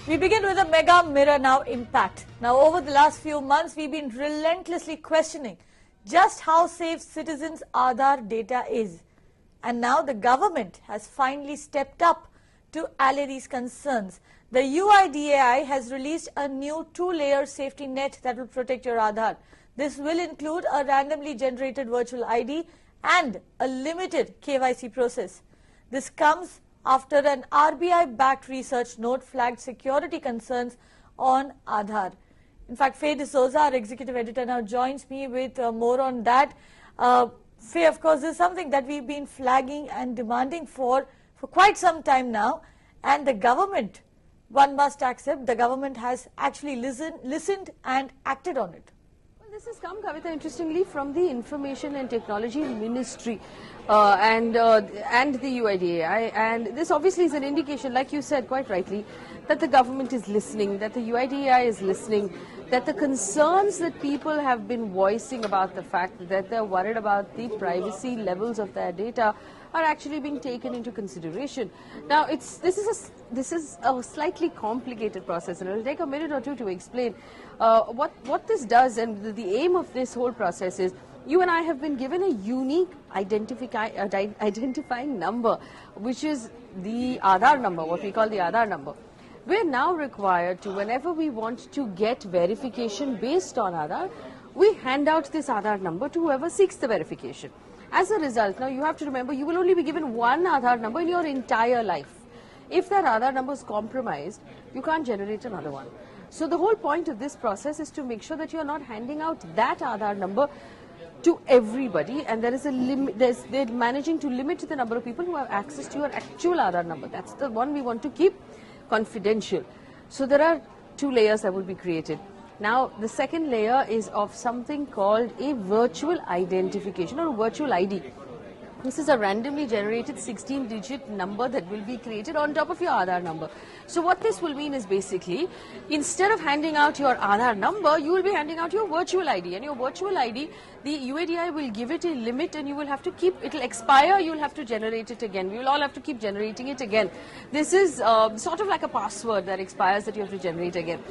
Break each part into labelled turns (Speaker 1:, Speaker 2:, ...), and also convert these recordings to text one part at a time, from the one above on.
Speaker 1: We begin with a mega mirror now impact. Now, over the last few months, we've been relentlessly questioning just how safe citizens' Aadhaar data is. And now the government has finally stepped up to allay these concerns. The UIDAI has released a new two-layer safety net that will protect your Aadhaar. This will include a randomly generated virtual ID and a limited KYC process. This comes after an RBI-backed research note flagged security concerns on Aadhaar. In fact, Faye D'Souza, our executive editor, now joins me with more on that. Faye, of course, this is something that we've been flagging and demanding for quite some time now. And the government, one must accept, the government has actually listened and acted on it.
Speaker 2: This has come, Kavita, interestingly, from the Information and Technology Ministry and the UIDAI. And this obviously is an indication, like you said quite rightly, that the government is listening, that the UIDAI is listening, that the concerns that people have been voicing about the fact that they're worried about the privacy levels of their data are actually being taken into consideration. Now, this is a slightly complicated process, and it will take a minute or two to explain what this does. And the aim of this whole process is, you and I have been given a unique identifying number, which is the Aadhaar number, what we call the Aadhaar number. We're now required to, whenever we want to get verification based on Aadhaar, we hand out this Aadhaar number to whoever seeks the verification. As a result, now you have to remember, you will only be given one Aadhaar number in your entire life. If that Aadhaar number is compromised, you can't generate another one. So the whole point of this process is to make sure that you are not handing out that Aadhaar number to everybody, and there is a limit. They're managing to limit the number of people who have access to your actual Aadhaar number. That's the one we want to keep confidential. So there are two layers that will be created. Now, the second layer is of something called a virtual identification or a virtual ID. This is a randomly generated 16-digit number that will be created on top of your Aadhaar number. So what this will mean is basically, instead of handing out your Aadhaar number, you will be handing out your virtual ID. And your virtual ID, the UIDAI will give it a limit, and you will have to keep, it will expire, you will have to generate it again. We will all have to keep generating it again. This is sort of like a password that expires that you have to generate again.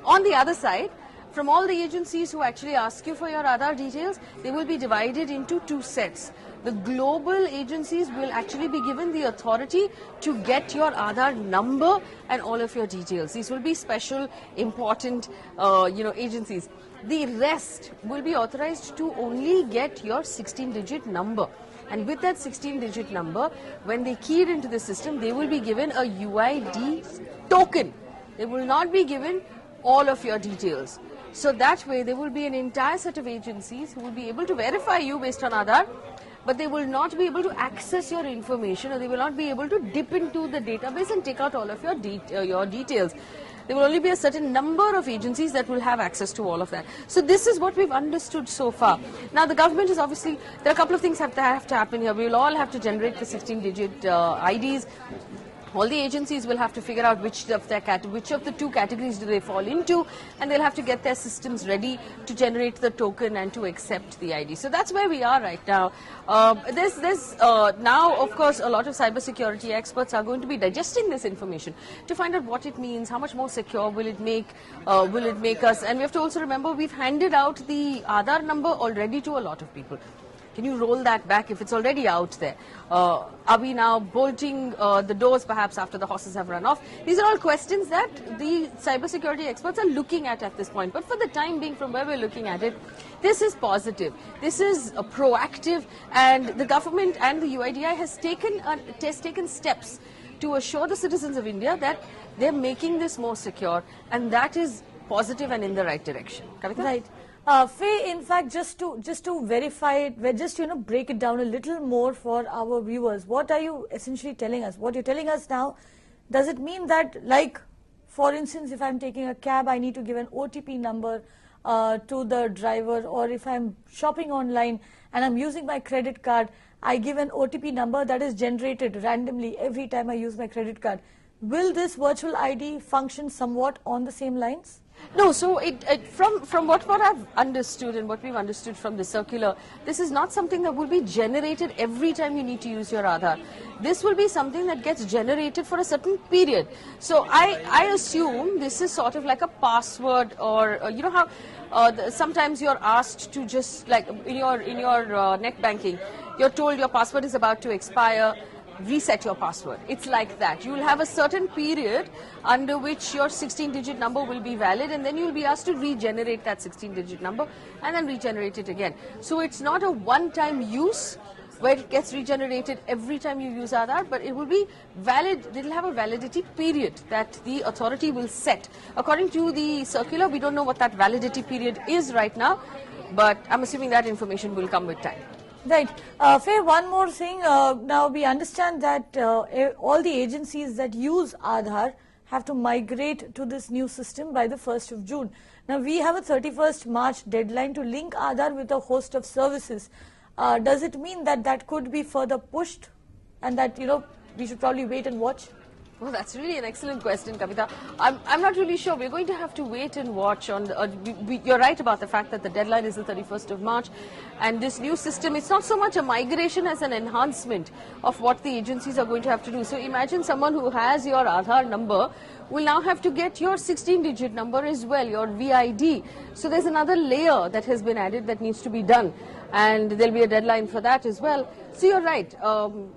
Speaker 2: On the other side, from all the agencies who actually ask you for your Aadhaar details, they will be divided into two sets. The global agencies will actually be given the authority to get your Aadhaar number and all of your details. These will be special, important, agencies. The rest will be authorized to only get your 16-digit number. And with that 16-digit number, when they key it into the system, they will be given a UID token. They will not be given all of your details. So that way there will be an entire set of agencies who will be able to verify you based on Aadhaar, but they will not be able to access your information, or they will not be able to dip into the database and take out all of your details. There will only be a certain number of agencies that will have access to all of that. So this is what we've understood so far. Now the government is obviously, there are a couple of things that have to happen here. We will all have to generate the 16-digit IDs. All the agencies will have to figure out which of the two categories do they fall into, and they'll have to get their systems ready to generate the token and to accept the ID. So that's where we are right now. There's now, of course, a lot of cybersecurity experts are going to be digesting this information to find out what it means, how much more secure will it make us. And we have to also remember, we've handed out the Aadhaar number already to a lot of people. Can you roll that back if it's already out there? Are we now bolting the doors perhaps after the horses have run off? These are all questions that the cybersecurity experts are looking at this point. But for the time being, from where we're looking at it, this is positive. This is proactive, and the government and the UIDAI has taken steps to assure the citizens of India that they're making this more secure, and that is positive and in the right direction. Kavita?
Speaker 1: Right. Faye, in fact, just to verify it, break it down a little more for our viewers. What are you essentially telling us? What you're telling us now, does it mean that, like, for instance, if I'm taking a cab, I need to give an OTP number to the driver, or if I'm shopping online and I'm using my credit card, I give an OTP number that is generated randomly every time I use my credit card. will this virtual ID function somewhat on the same lines?
Speaker 2: No, so from what I've understood and what we've understood from the circular, this is not something that will be generated every time you need to use your Aadhaar. This will be something that gets generated for a certain period. So I assume this is sort of like a password, or you know how sometimes you're asked to just, like in your net banking, you're told your password is about to expire, reset your password. It's like that. You will have a certain period under which your 16-digit number will be valid, and then you will be asked to regenerate that 16-digit number and then regenerate it again. So it's not a one-time use where it gets regenerated every time you use Aadhaar, but it will be valid. It will have a validity period that the authority will set. According to the circular, we don't know what that validity period is right now, but I'm assuming that information will come with time.
Speaker 1: Right. Faye, one more thing. Now we understand that all the agencies that use Aadhaar have to migrate to this new system by the 1st of June. Now we have a 31st March deadline to link Aadhaar with a host of services. Does it mean that that could be further pushed, and that, you know, we should probably wait and watch?
Speaker 2: Well, that's really an excellent question, Kavita. I'm not really sure. We're going to have to wait and watch on the, you're right about the fact that the deadline is the 31st of March, and this new system, it's not so much a migration as an enhancement of what the agencies are going to have to do. So imagine someone who has your Aadhaar number will now have to get your 16-digit number as well, your VID. So there's another layer that has been added that needs to be done, and there'll be a deadline for that as well. So you're right,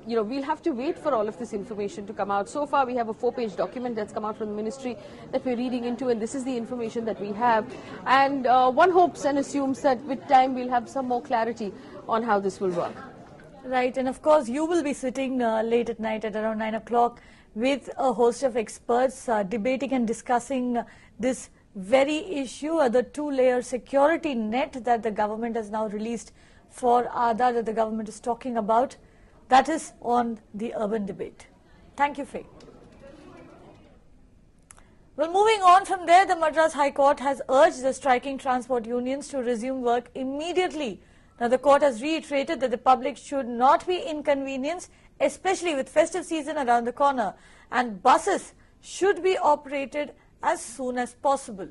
Speaker 2: you know, we'll have to wait for all of this information to come out. So far we have a 4-page document that's come out from the ministry that we're reading into, and this is the information that we have. And one hopes and assumes that with time we'll have some more clarity on how this will work.
Speaker 1: Right, and of course you will be sitting late at night at around 9 o'clock with a host of experts debating and discussing this very issue, the 2-layer security net that the government has now released for Aadhaar, that the government is talking about. That is on the urban debate. Thank you, Faye. Well, moving on from there, the Madras High Court has urged the striking transport unions to resume work immediately. Now, the court has reiterated that the public should not be inconvenienced, especially with festive season around the corner, and buses should be operated as soon as possible.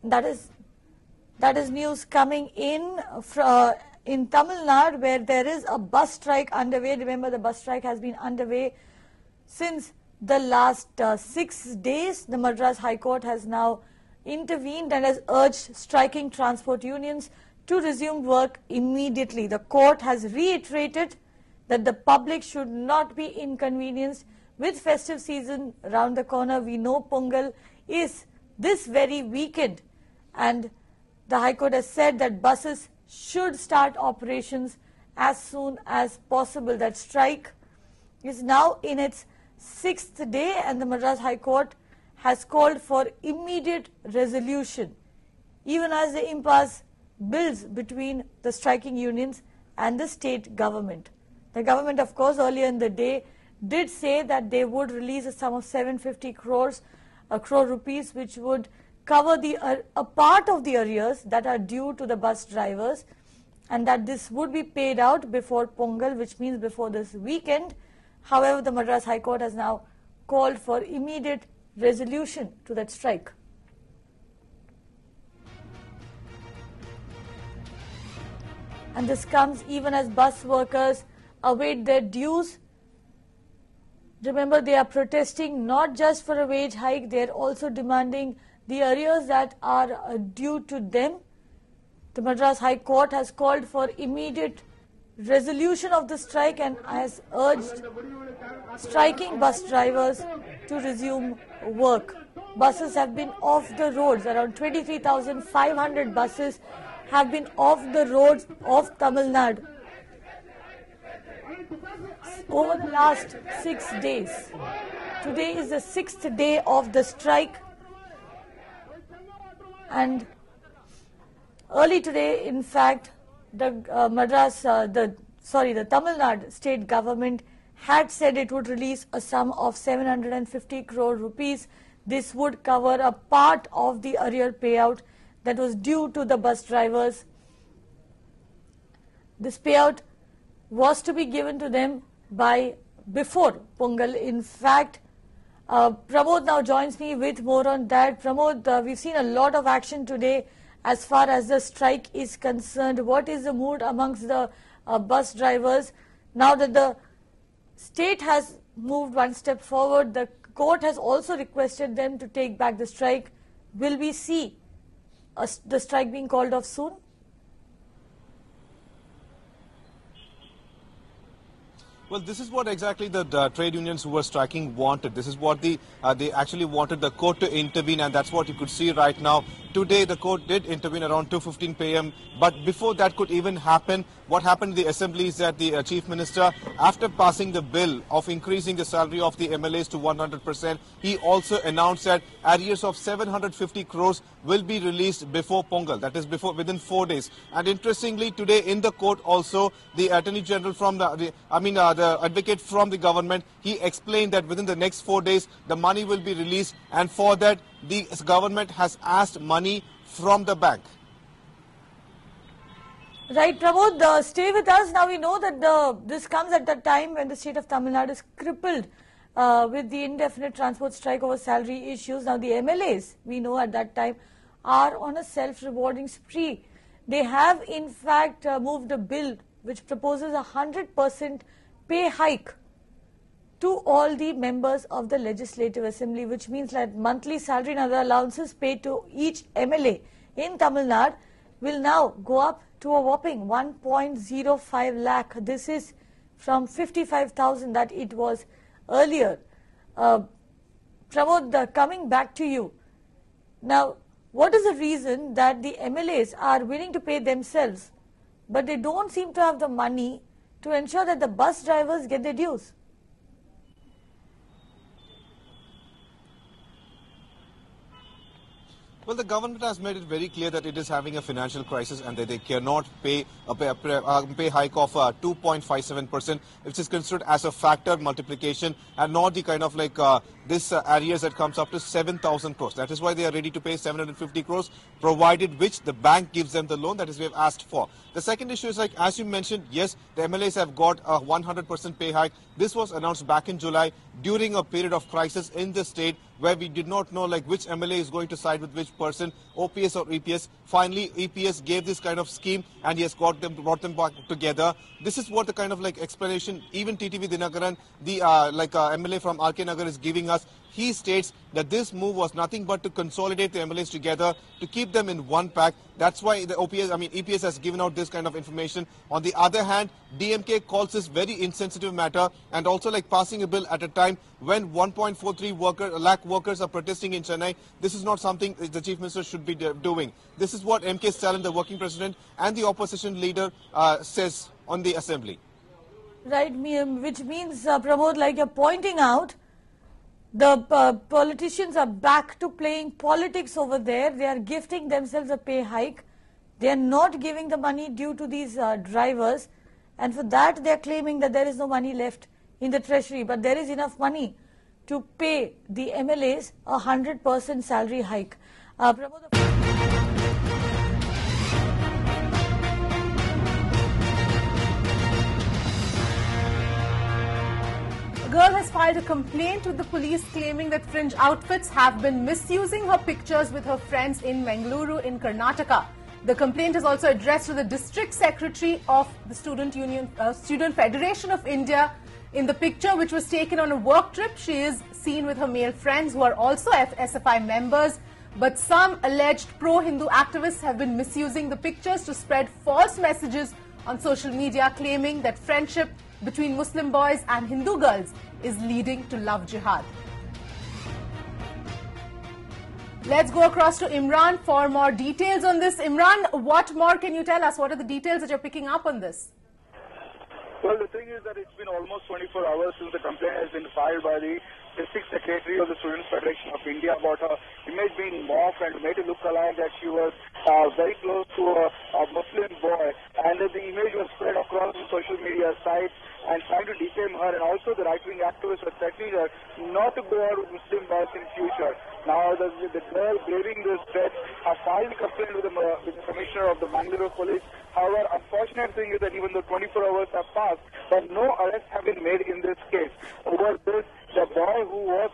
Speaker 1: That is news coming in Tamil Nadu, where there is a bus strike underway. Remember, the bus strike has been underway since the last 6 days. The Madras High Court has now intervened and has urged striking transport unions to resume work immediately. The court has reiterated that the public should not be inconvenienced with festive season around the corner. We know Pongal is this very weekend, and the High Court has said that buses should start operations as soon as possible. That strike is now in its 6th day, and the Madras High Court has called for immediate resolution, even as the impasse builds between the striking unions and the state government. The government, of course, earlier in the day did say that they would release a sum of 750 crore rupees, which would cover a part of the arrears that are due to the bus drivers, and that this would be paid out before Pongal, which means before this weekend. However, the Madras High Court has now called for immediate resolution to that strike. And this comes even as bus workers await their dues. Remember, they are protesting not just for a wage hike, they are also demanding the arrears that are due to them. The Madras High Court has called for immediate resolution of the strike and has urged striking bus drivers to resume work. Buses have been off the roads. Around 23,500 buses have been off the roads of Tamil Nadu over the last 6 days. Today is the 6th day of the strike, and early today, in fact, the Tamil Nadu state government had said it would release a sum of 750 crore rupees. This would cover a part of the arrear payout that was due to the bus drivers. This payout was to be given to them by before Pongal. In fact, Pramod now joins me with more on that. Pramod, we've seen a lot of action today as far as the strike is concerned. What is the mood amongst the bus drivers now that the state has moved one step forward? The court has also requested them to take back the strike. Will we see the strike being called off soon?
Speaker 3: Well, this is what exactly the trade unions who were striking wanted. This is what they actually wanted the court to intervene, and that's what you could see right now. Today, the court did intervene around 2:15 p.m. But before that could even happen, what happened in the assembly is that the chief minister, after passing the bill of increasing the salary of the MLAs to 100%, he also announced that arrears of 750 crores will be released before Pongal. That is within 4 days. And interestingly, today in the court also, the Attorney General from the advocate from the government, he explained that within the next 4 days, the money will be released, and for that, the government has asked money from the bank.
Speaker 1: Right, Pramod, stay with us. Now we know that this comes at the time when the state of Tamil Nadu is crippled with the indefinite transport strike over salary issues. Now the MLAs, we know at that time, are on a self-rewarding spree. They have in fact moved a bill which proposes 100% pay hike to all the members of the Legislative Assembly, which means that monthly salary and other allowances paid to each MLA in Tamil Nadu will now go up to a whopping 1.05 lakh. This is from 55,000 that it was earlier. Pramod, coming back to you. Now, what is the reason that the MLAs are willing to pay themselves, but they don't seem to have the money to ensure that the bus drivers get their dues?
Speaker 3: Well, the government has made it very clear that it is having a financial crisis and that they cannot pay a pay hike of 2.57%, which is considered as a factor multiplication and not the kind of like this arrears that comes up to 7,000 crores. That is why they are ready to pay 750 crores, provided which the bank gives them the loan that is we have asked for. The second issue is like, as you mentioned, yes, the MLAs have got a 100% pay hike. This was announced back in July during a period of crisis in the state where we did not know like which MLA is going to side with which person, OPS or EPS. Finally, EPS gave this kind of scheme and he has brought them back together. This is what the kind of like explanation even TTV Dinakaran, the MLA from RK Nagar is giving us. He states that this move was nothing but to consolidate the MLAs together, to keep them in one pack. That's why the EPS has given out this kind of information. On the other hand, DMK calls this very insensitive matter and also like passing a bill at a time when 1.43 lakh workers are protesting in Chennai. This is not something the Chief Minister should be doing. This is what MK Stalin, the working president and the opposition leader says on the assembly.
Speaker 1: Right, which means, Pramod, like you're pointing out, the politicians are back to playing politics over there. They are gifting themselves a pay hike. They are not giving the money due to these drivers, and for that they are claiming that there is no money left in the treasury, but there is enough money to pay the MLAs a 100% salary hike. Pramod,
Speaker 4: girl has filed a complaint with the police claiming that fringe outfits have been misusing her pictures with her friends in Mangaluru in Karnataka. The complaint is also addressed to the district secretary of the Student Federation of India. In the picture, which was taken on a work trip, she is seen with her male friends who are also SFI members. But some alleged pro-Hindu activists have been misusing the pictures to spread false messages on social media, claiming that friendship between Muslim boys and Hindu girls is leading to love jihad. Let's go across to Imran for more details on this. Imran, what more can you tell us? What are the details that you're picking up on this?
Speaker 5: Well, the thing is that it's been almost 24 hours since the complaint has been filed by the District Secretary of the Student Federation of India about her image being morphed and made to look alike that she was very close to a Muslim boy, and that the image was spread across the social media sites and trying to defame her, and also the right-wing activists were threatening her not to go out with Muslim boys in future. Now, the girl braving this threat filed a complaint with the Commissioner of the Mangalore Police, However, unfortunate thing is that even though 24 hours have passed, but no arrests have been made in this case. Over this, the boy who was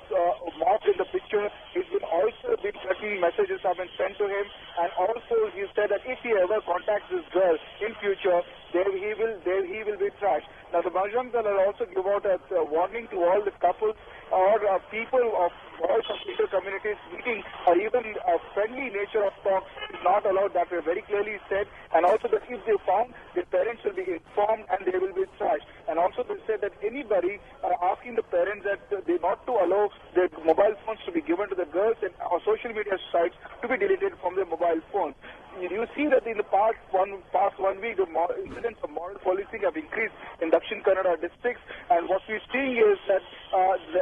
Speaker 5: mocked in the picture, he's been also been threatening messages have been sent to him, and also he said that if he ever contacts this girl in future, there he will be trashed. Now the Bajrang Dal will also give out a warning to all the couples or people of boys of inter communities meeting, or even a friendly nature of talk is not allowed. That way very clearly said, and also that if they found, their parents will be informed and they will be trashed. And also they said that anybody asking the parents that they not to allow their mobile phones to be given to the girls and social media sites to be deleted from their mobile phones. You see that in the past one week, the incidents of moral policing have increased in Dakshin Kannada districts, and what we're seeing is that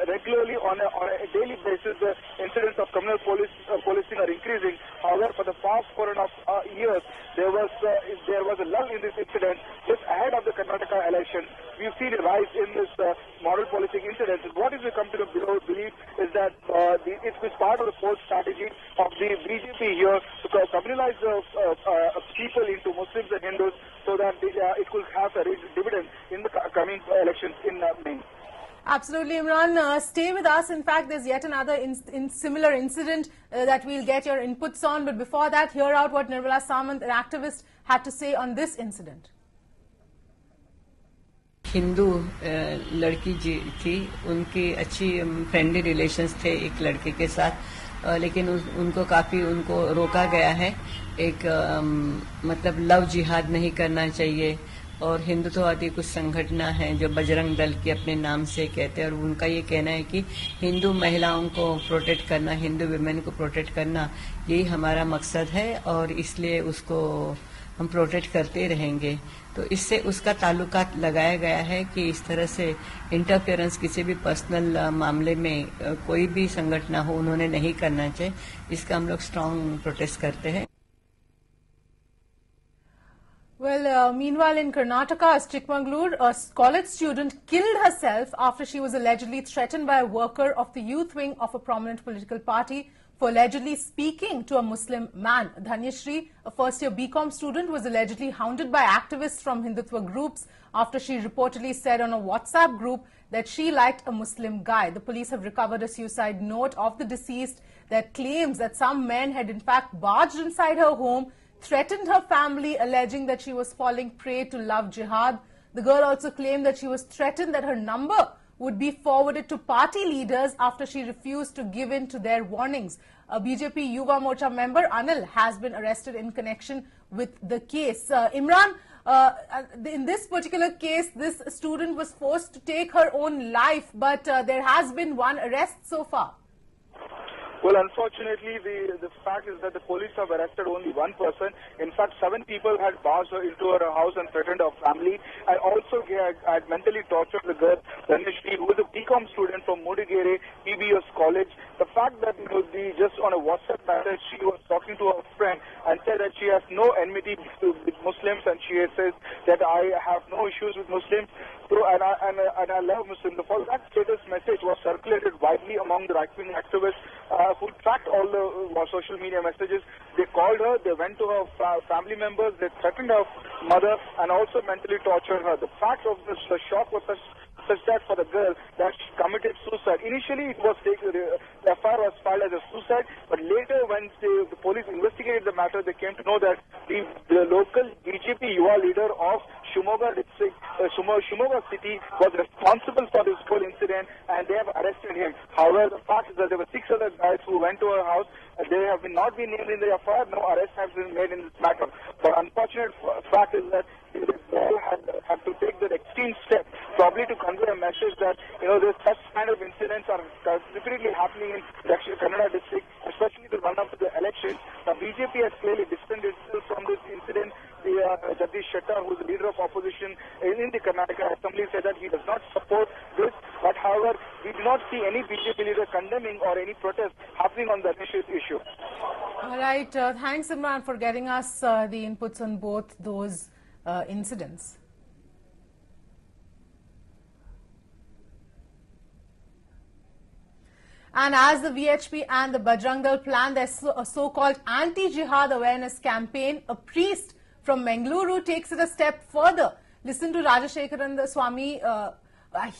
Speaker 5: regularly on a daily basis, the incidents of criminal policing are increasing. However, for the past 4.5 years, there was a lull in this incident. Just ahead of the Karnataka election, we've seen a rise in this moral policing incidents. What is we come to believe is that it's part of the whole strategy of the BJP here to communalize the people into Muslims and Hindus so that it will have a dividend in the coming elections in May.
Speaker 4: Absolutely, Imran. Stay with us. In fact, there's yet another similar incident that we'll get your inputs on. But before that, hear out what Nirmala Samant, an activist, had to say on this incident.
Speaker 6: Hindu लड़की जी थी, उनकी अच्छी friendly relations थे एक लड़के के साथ, लेकिन उनको काफी रोका गया है। एक मतलब लव जिहाद नहीं करना चाहिए, और हिंदुत्ववादी कुछ संगठन हैं जो बजरंग दल के अपने नाम से कहते हैं, और उनका ये कहना है कि हिंदू महिलाओं को प्रोटेक्ट करना, हिंदू विमेन को प्रोटेक्ट करना, यही हमारा मकसद है, और इसलिए उसको हम प्रोटेक्ट करते रहेंगे। तो इससे उसका ताल्लुकात लगाया गया है कि इस तरह से इंटरफेरेंस किसी भी पर्सनल मामले में कोई भी संगठन हो, उन्होंने नहीं करना चाहिए। इसका हम लोग स्ट्रांग प्रोटेस्ट करते हैं।
Speaker 4: Well, meanwhile in Karnataka, Chikmagalur, a college student killed herself after she was allegedly threatened by a worker of the youth wing of a prominent political party for allegedly speaking to a Muslim man. Dhanyashri, a first-year BCom student, was allegedly hounded by activists from Hindutva groups after she reportedly said on a WhatsApp group that she liked a Muslim guy. The police have recovered a suicide note of the deceased that claims that some men had in fact barged inside her home, threatened her family, alleging that she was falling prey to love jihad. The girl also claimed that she was threatened that her number would be forwarded to party leaders after she refused to give in to their warnings. A BJP Yuva Morcha member, Anil, has been arrested in connection with the case. Imran, in this particular case, this student was forced to take her own life, but there has been one arrest so far.
Speaker 5: Well, unfortunately, the fact is that the police have arrested only one person. In fact, 7 people had barged her into her house and threatened her family, and also had mentally tortured the girl, Dhanishri, who was a BCom student from Mudigere PBS College. The fact that just on a WhatsApp message, she was talking to her friend and said that she has no enmity with Muslims, and she says that I have no issues with Muslims. So, and I love Muslims. That status message was circulated widely among the right-wing activists who tracked all the social media messages. They called her, they went to her family members, they threatened her mother, and also mentally tortured her. The fact of the shock was such that for the girl that she committed suicide. Initially, it was the FIR was filed as a suicide, but later when the police investigated the matter, they came to know that the local BJP Yuva leader of Shimoga district, Shimoga city, was responsible for this whole incident, and they have arrested him. However, the fact is that there were 6 other guys who went to her house. They have not been named in the FIR. No arrest has been made in this matter. But unfortunate fact is that the girl had to take the extreme step, probably to convey a message that there's such kind of incidents are repeatedly happening in Dakshin Kannada district, especially to run up to the elections. Now, BJP has clearly distanced itself from this incident. Jagdish Shettar, who is the leader of opposition in the Karnataka Assembly, said that he does not support this. But however, we do not see any BJP leader condemning or any protest happening on the issue.
Speaker 4: All right. Thanks, Imran, for getting us the inputs on both those incidents. And as the VHP and the Bajrang Dal plan their so-called anti-jihad awareness campaign, a priest from Mangaluru takes it a step further. Listen to Rajashekaran Swami.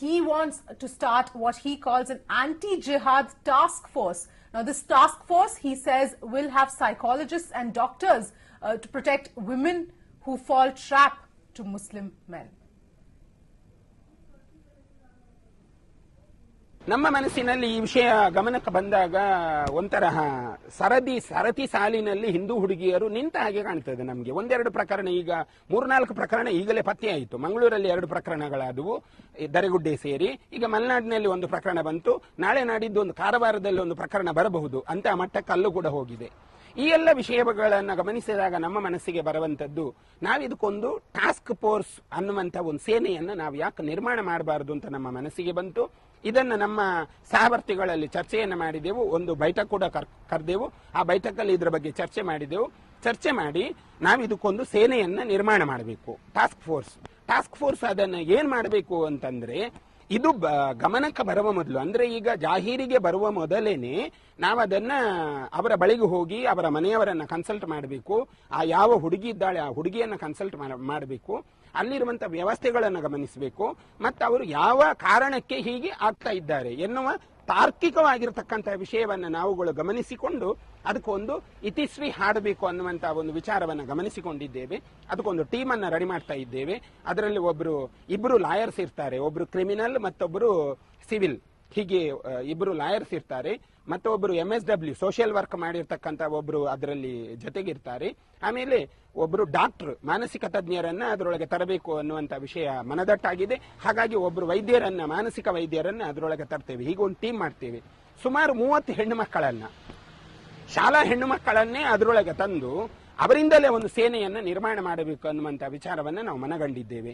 Speaker 4: He wants to start what he calls an anti-jihad task force. Now, this task force, he says, will have psychologists and doctors to protect women who fall trap to Muslim men.
Speaker 7: ನಮ್ಮ ಮನಸ್ಸಿನಲ್ಲಿ ಈ ವಿಷಯ ಗಮನಕ್ಕೆ ಬಂದಾಗ ಒಂತರಹ ಸರತಿ ಸಾಲಿನಲ್ಲಿ ಹಿಂದೂ ಹುಡುಗಿಯರು ನಿಂತ ಹಾಗೆ ಕಾಣ್ತದೆ ನಮಗೆ. ಒಂದೆರಡು ಪ್ರಕರಣ, ಈಗ 3-4 ಪ್ರಕರಣ ಈಗಲೇ ಪತ್ತೆಯಾಯಿತು. ಮಂಗಳೂರಲ್ಲಿ 2 ಪ್ರಕರಣಗಳಾದವು, ದರೆಗುಡ್ಡೆ ಸೇರಿ. ಈಗ ಮಲೆನಾಡಿನಲ್ಲಿ 1 ಪ್ರಕರಣ ಬಂತು. ನಾಳೆ ನಾಡಿದ್ದು ಒಂದು ಕಾರವಾರದಲ್ಲಿ 1 ಪ್ರಕರಣ ಬರಬಹುದು ಅಂತ ಮಟ್ಟಕ್ಕೆ ಅಲ್ಲೂ ಕೂಡ ಹೋಗಿದೆ. ಈ ಎಲ್ಲ ವಿಷಯಗಳನ್ನು ಗಮನಿಸಿದಾಗ ನಮ್ಮ ಮನಸ್ಸಿಗೆ ಬರುವಂತದ್ದು, ನಾವಿದಕ್ಕೊಂದು ಟಾಸ್ಕ್ ಫೋರ್ಸ್ ಅನ್ನುವಂಥ ಒಂದು ಸೇನೆಯನ್ನು ನಾವು ಯಾಕೆ ನಿರ್ಮಾಣ ಮಾಡಬಾರದು ಅಂತ ನಮ್ಮ ಮನಸ್ಸಿಗೆ ಬಂತು. ಇದನ್ನು ನಮ್ಮ ಸಹವರ್ತಿಗಳಲ್ಲಿ ಚರ್ಚೆಯನ್ನು ಮಾಡಿದೆವು. ಒಂದು ಬೈಠಕ್ ಕೂಡ ಕರೆದೆವು. ಆ ಬೈಠಕಲ್ಲಿ ಇದರ ಬಗ್ಗೆ ಚರ್ಚೆ ಮಾಡಿದೆವು. ಚರ್ಚೆ ಮಾಡಿ ನಾವು ಇದಕ್ಕೊಂದು ಸೇನೆಯನ್ನು ನಿರ್ಮಾಣ ಮಾಡಬೇಕು. ಟಾಸ್ಕ್ ಫೋರ್ಸ್ ಅದನ್ನು ಏನ್ ಮಾಡಬೇಕು ಅಂತಂದ್ರೆ, ಇದು ಗಮನಕ್ಕೆ ಬರುವ ಮೊದಲು, ಅಂದ್ರೆ ಈಗ ಜಾಹೀರಿಗೆ ಬರುವ ಮೊದಲೇನೆ ನಾವು ಅದನ್ನ ಅವರ ಬಳಿಗೆ ಹೋಗಿ ಅವರ ಮನೆಯವರನ್ನ ಕನ್ಸಲ್ಟ್ ಮಾಡಬೇಕು. ಆ ಯಾವ ಹುಡುಗಿ ಇದ್ದಾಳೆ ಆ ಹುಡುಗಿಯನ್ನ ಕನ್ಸಲ್ಟ್ ಮಾಡಬೇಕು. ಅಲ್ಲಿರುವಂತ ವ್ಯವಸ್ಥೆಗಳನ್ನು ಗಮನಿಸಬೇಕು. ಮತ್ತು ಅವರು ಯಾವ ಕಾರಣಕ್ಕೆ ಹೀಗೆ ಆಗ್ತಾ ಇದ್ದಾರೆ ಎನ್ನುವ ತಾರ್ಕಿಕವಾಗಿರತಕ್ಕಂತಹ ವಿಷಯವನ್ನು ನಾವುಗಳು ಗಮನಿಸಿಕೊಂಡು ಅದಕ್ಕೊಂದು ಇತಿಶ್ರೀ ಹಾಡಬೇಕು ಅನ್ನುವಂತ ಒಂದು ವಿಚಾರವನ್ನು ಗಮನಿಸಿಕೊಂಡಿದ್ದೇವೆ. ಅದಕ್ಕೊಂದು ಟೀಮ್ ಅನ್ನ ರೆಡಿ ಮಾಡ್ತಾ ಇದ್ದೇವೆ. ಅದರಲ್ಲಿ ಇಬ್ಬರು ಲಾಯರ್ಸ್ ಇರ್ತಾರೆ, ಒಬ್ರು ಕ್ರಿಮಿನಲ್ ಮತ್ತೊಬ್ಬರು ಸಿವಿಲ್, ಹೀಗೆ ಇಬ್ಬರು ಲಾಯರ್ಸ್ ಇರ್ತಾರೆ. ಮತ್ತೊಬ್ಬರು MSW ಸೋಷಿಯಲ್ ವರ್ಕ್ ಮಾಡಿರ್ತಕ್ಕಂಥ ಒಬ್ರು ಅದರಲ್ಲಿ ಜೊತೆಗಿರ್ತಾರೆ. ಆಮೇಲೆ ಒಬ್ರು ಡಾಕ್ಟರ್, ಮಾನಸಿಕ ತಜ್ಞರನ್ನ ಅದರೊಳಗೆ ತರಬೇಕು ಅನ್ನುವಂತ ವಿಷಯ ಮನದಟ್ಟಾಗಿದೆ. ಹಾಗಾಗಿ ಒಬ್ರು ಮಾನಸಿಕ ವೈದ್ಯರನ್ನ ಅದರೊಳಗೆ ತರ್ತೇವೆ. ಹೀಗೆ ಒಂದು ಟೀಮ್ ಮಾಡ್ತೇವೆ. ಸುಮಾರು 30 ಹೆಣ್ಣು ಮಕ್ಕಳನ್ನ, ಶಾಲಾ ಹೆಣ್ಣು ಮಕ್ಕಳನ್ನೇ ಅದರೊಳಗೆ ತಂದು ಅವರಿಂದಲೇ ಒಂದು ಸೇನೆಯನ್ನು ನಿರ್ಮಾಣ ಮಾಡಬೇಕು ಅನ್ನುವಂಥ ವಿಚಾರವನ್ನು ನಾವು ಮನಗಂಡಿದ್ದೇವೆ.